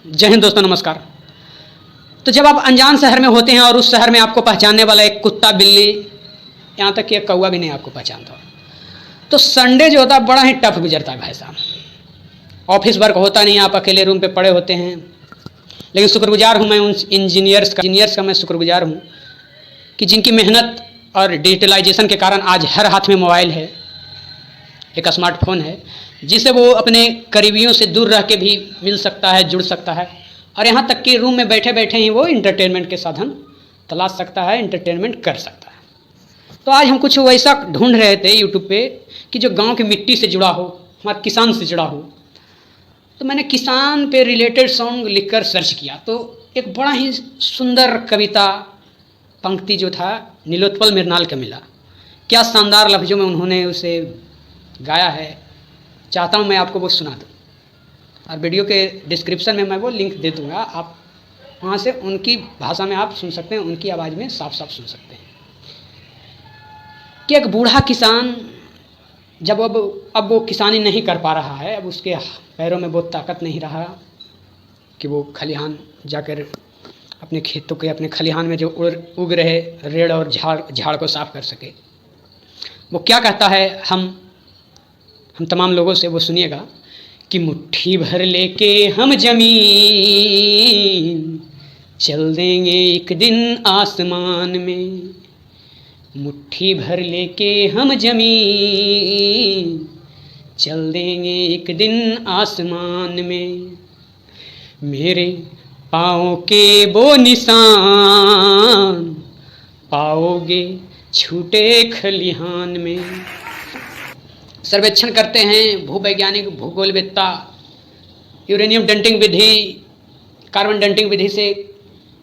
जय हिंद दोस्तों, नमस्कार। तो जब आप अनजान शहर में होते हैं और उस शहर में आपको पहचानने वाला एक कुत्ता, बिल्ली, यहाँ तक कि एक कौवा भी नहीं आपको पहचानता, तो संडे जो होता है बड़ा ही टफ गुजरता है भाई साहब। ऑफिस वर्क होता नहीं, आप अकेले रूम पे पड़े होते हैं। लेकिन शुक्रगुजार हूँ मैं उन इंजीनियर्स का मैं शुक्रगुजार हूँ कि जिनकी मेहनत और डिजिटलाइजेशन के कारण आज हर हाथ में मोबाइल है, एक स्मार्टफोन है, जिसे वो अपने करीबियों से दूर रह के भी मिल सकता है, जुड़ सकता है, और यहाँ तक कि रूम में बैठे बैठे ही वो इंटरटेनमेंट के साधन तलाश सकता है, इंटरटेनमेंट कर सकता है। तो आज हम कुछ वैसा ढूंढ रहे थे यूट्यूब पे कि जो गांव की मिट्टी से जुड़ा हो, हमारे किसान से जुड़ा हो। तो मैंने किसान पे रिलेटेड सॉन्ग लिखकर सर्च किया, तो एक बड़ा ही सुंदर कविता पंक्ति जो था नीलोत्पल मृणाल का मिला। क्या शानदार लफ्ज़ों में उन्होंने उसे गाया है, चाहता हूँ मैं आपको वो सुना दूँ, और वीडियो के डिस्क्रिप्शन में मैं वो लिंक दे दूँगा। आप वहाँ से उनकी भाषा में आप सुन सकते हैं, उनकी आवाज़ में साफ साफ सुन सकते हैं कि एक बूढ़ा किसान जब अब वो किसानी नहीं कर पा रहा है, अब उसके पैरों में वो ताकत नहीं रहा कि वो खलिहान जाकर अपने खेतों के, अपने खलिहान में जो उग रहे रेड़ और झाड़ को साफ कर सके। वो क्या कहता है हम तमाम लोगों से, वो सुनिएगा कि मुट्ठी भर लेके हम जमीन चल देंगे एक दिन आसमान में। मुट्ठी भर लेके हम जमीन चल देंगे एक दिन आसमान में। मेरे पाँव के वो निशान पाओगे छूटे खलिहान में। सर्वेक्षण करते हैं भूवैज्ञानिक, भूगोलवेत्ता, यूरेनियम डंटिंग विधि, कार्बन डंटिंग विधि से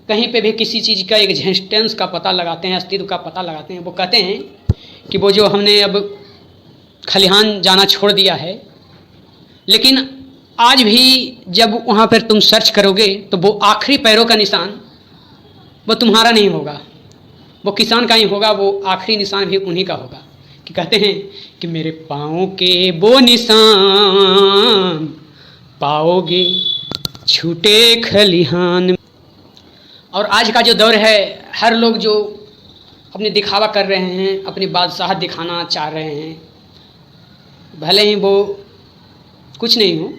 कहीं पे भी किसी चीज़ का एग्जिस्टेंस का पता लगाते हैं, अस्तित्व का पता लगाते हैं। वो कहते हैं कि वो जो हमने अब खलिहान जाना छोड़ दिया है, लेकिन आज भी जब वहाँ पर तुम सर्च करोगे तो वो आखिरी पैरों का निशान वो तुम्हारा नहीं होगा, वो किसान का ही होगा, वो आखिरी निशान भी उन्हीं का होगा। कि कहते हैं कि मेरे पाँव के वो निशान पाओगे छूटे खलिहान। और आज का जो दौर है, हर लोग जो अपने दिखावा कर रहे हैं, अपनी बादशाहत दिखाना चाह रहे हैं, भले ही वो कुछ नहीं हो,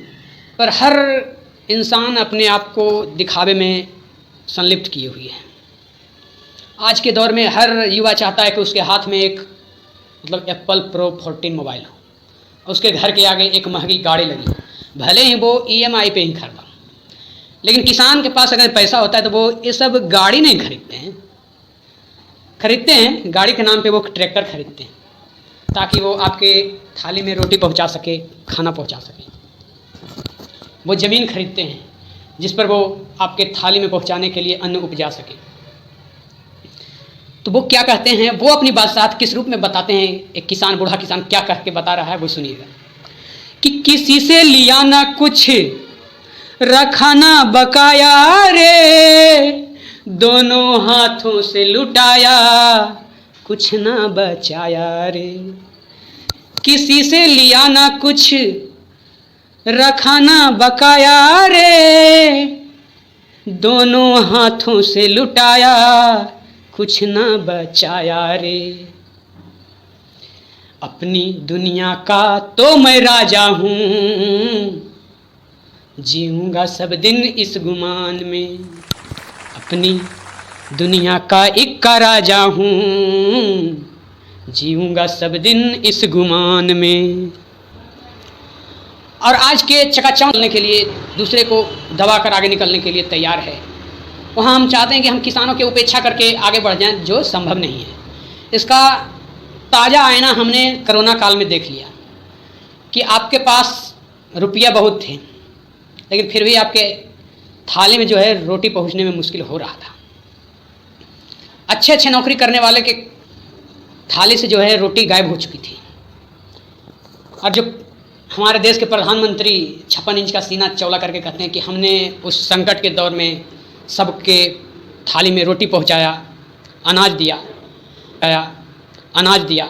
पर हर इंसान अपने आप को दिखावे में संलिप्त किए हुए है। आज के दौर में हर युवा चाहता है कि उसके हाथ में एक एप्पल प्रो 14 मोबाइल हो, उसके घर के आगे एक महंगी गाड़ी लगी हो, भले ही वो EMI पे ही खरीदा। लेकिन किसान के पास अगर पैसा होता है तो वो ये सब गाड़ी नहीं खरीदते हैं गाड़ी के नाम पे वो ट्रैक्टर खरीदते हैं, ताकि वो आपके थाली में रोटी पहुंचा सके, खाना पहुंचा सके। वो ज़मीन खरीदते हैं जिस पर वो आपके थाली में पहुंचाने के लिए अन्न उपजा सके। तो वो क्या कहते हैं, वो अपनी बादशाहत किस रूप में बताते हैं। एक किसान, बूढ़ा किसान क्या कह के बता रहा है, वो सुनिएगा कि किसी से लिया ना कुछ रखा ना बकाया रे, दोनों हाथों से लुटाया कुछ ना बचाया रे। किसी से लिया ना कुछ रखा ना बकाया रे, दोनों हाथों से लुटाया कुछ ना बचाया रे। अपनी दुनिया का तो मैं राजा हूँ, जीऊँगा सब दिन इस गुमान में। अपनी दुनिया का इक्का राजा हूँ, जीऊँगा सब दिन इस गुमान में। और आज के चकाचौंध निकलने के लिए, दूसरे को दबाकर आगे निकलने के लिए तैयार है, वहाँ हम चाहते हैं कि हम किसानों की उपेक्षा करके आगे बढ़ जाएं, जो संभव नहीं है। इसका ताज़ा आईना हमने कोरोना काल में देख लिया कि आपके पास रुपया बहुत थे, लेकिन फिर भी आपके थाली में जो है रोटी पहुँचने में मुश्किल हो रहा था। अच्छे नौकरी करने वाले के थाली से जो है रोटी गायब हो चुकी थी। और जो हमारे देश के प्रधानमंत्री 56 इंच का सीना चौड़ा करके कहते हैं कि हमने उस संकट के दौर में सबके थाली में रोटी पहुंचाया, अनाज दिया,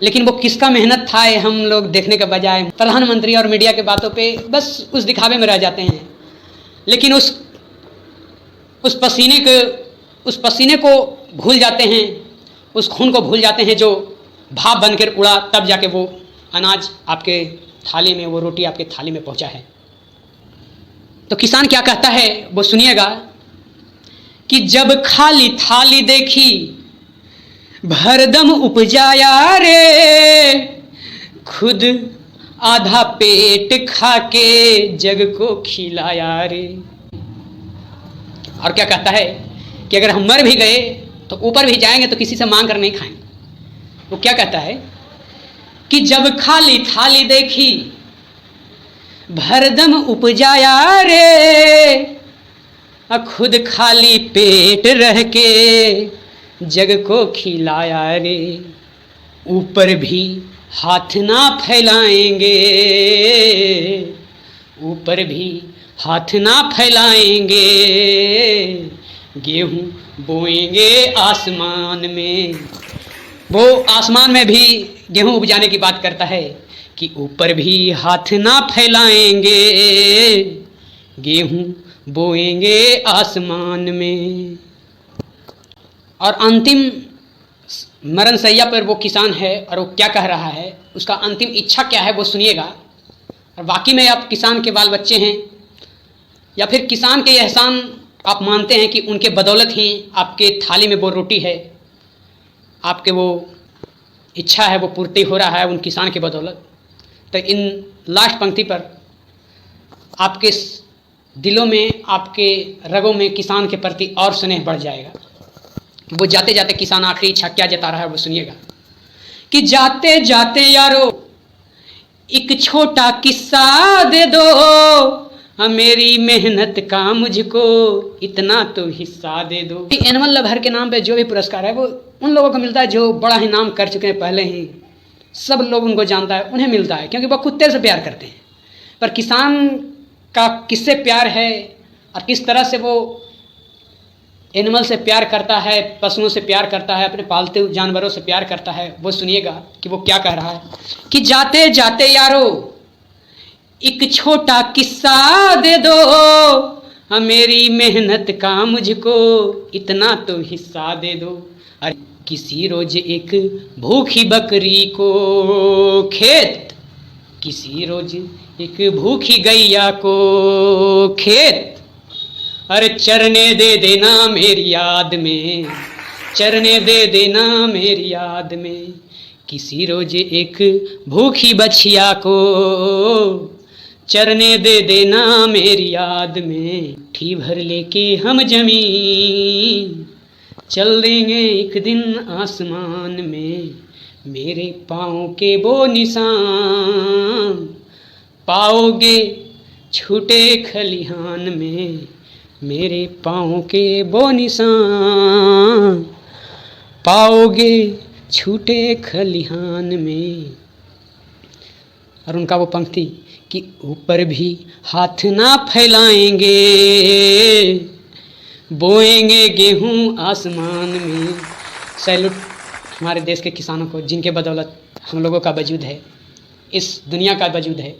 लेकिन वो किसका मेहनत था ये हम लोग देखने के बजाय प्रधानमंत्री और मीडिया के बातों पे बस उस दिखावे में रह जाते हैं। लेकिन उस पसीने को भूल जाते हैं, उस खून को भूल जाते हैं जो भाप बनकर उड़ा, तब जाके वो अनाज आपके थाली में, वो रोटी आपके थाली में पहुंचा है। तो किसान क्या कहता है वो सुनिएगा कि जब खाली थाली देखी भरदम उपजाया रे, खुद आधा पेट खा के जग को खिलाया रे। और क्या कहता है कि अगर हम मर भी गए तो ऊपर भी जाएंगे तो किसी से मांग कर नहीं खाएंगे। वो क्या कहता है कि जब खाली थाली देखी भरदम उपजाया रे, खुद खाली पेट रह के जग को खिलाया रे। ऊपर भी हाथ ना फैलाएंगे, ऊपर भी हाथ ना फैलाएंगे, गेहूं बोएंगे आसमान में। वो आसमान में भी गेहूं उपजाने की बात करता है कि ऊपर भी हाथ ना फैलाएंगे, गेहूं बोएंगे आसमान में। और अंतिम मरणशैया पर वो किसान है और वो क्या कह रहा है, उसका अंतिम इच्छा क्या है वो सुनिएगा। और बाकी में आप किसान के बाल बच्चे हैं या फिर किसान के एहसान आप मानते हैं कि उनके बदौलत ही आपके थाली में वो रोटी है, आपके वो इच्छा है वो पूर्ति हो रहा है उन किसान के बदौलत। तो इन लास्ट पंक्ति पर आपके दिलों में, आपके रगों में किसान के प्रति और स्नेह बढ़ जाएगा। वो जाते जाते किसान आखिरी इच्छा क्या जता रहा है वो सुनिएगा कि जाते जाते यारो एक छोटा किस्सा दे दो, मेरी मेहनत का मुझको इतना तो हिस्सा दे दो। एनिमल लवर के नाम पे जो भी पुरस्कार है वो उन लोगों को मिलता है जो बड़ा ही नाम कर चुके हैं, पहले ही सब लोग उनको जानता है, उन्हें मिलता है क्योंकि वो कुत्ते से प्यार करते हैं। पर किसान का किससे प्यार है और किस तरह से वो एनिमल से प्यार करता है, पशुओं से प्यार करता है, अपने पालतू जानवरों से प्यार करता है, वो सुनिएगा कि वो क्या कह रहा है कि जाते जाते यारो एक छोटा किस्सा दे दो, मेरी मेहनत का मुझको इतना तो हिस्सा दे दो। अरे किसी रोज एक भूखी बकरी को खेत, किसी रोज एक भूखी गैया को खेत, अरे चरने दे देना मेरी याद में, चरने दे देना मेरी याद में। किसी रोज एक भूखी बछिया को चरने दे देना मेरी याद में। ठी भर लेके हम जमीन चल देंगे एक दिन आसमान में, मेरे पाँव के वो निशान पाओगे छूटे खलिहान में, मेरे पाँव के वो निशान पाओगे छूटे खलिहान में। और उनका वो पंक्ति कि ऊपर भी हाथ ना फैलाएंगे, बोएंगे गेहूं आसमान में। सैल्यूट हमारे देश के किसानों को जिनके बदौलत हम लोगों का वजूद है, इस दुनिया का वजूद है।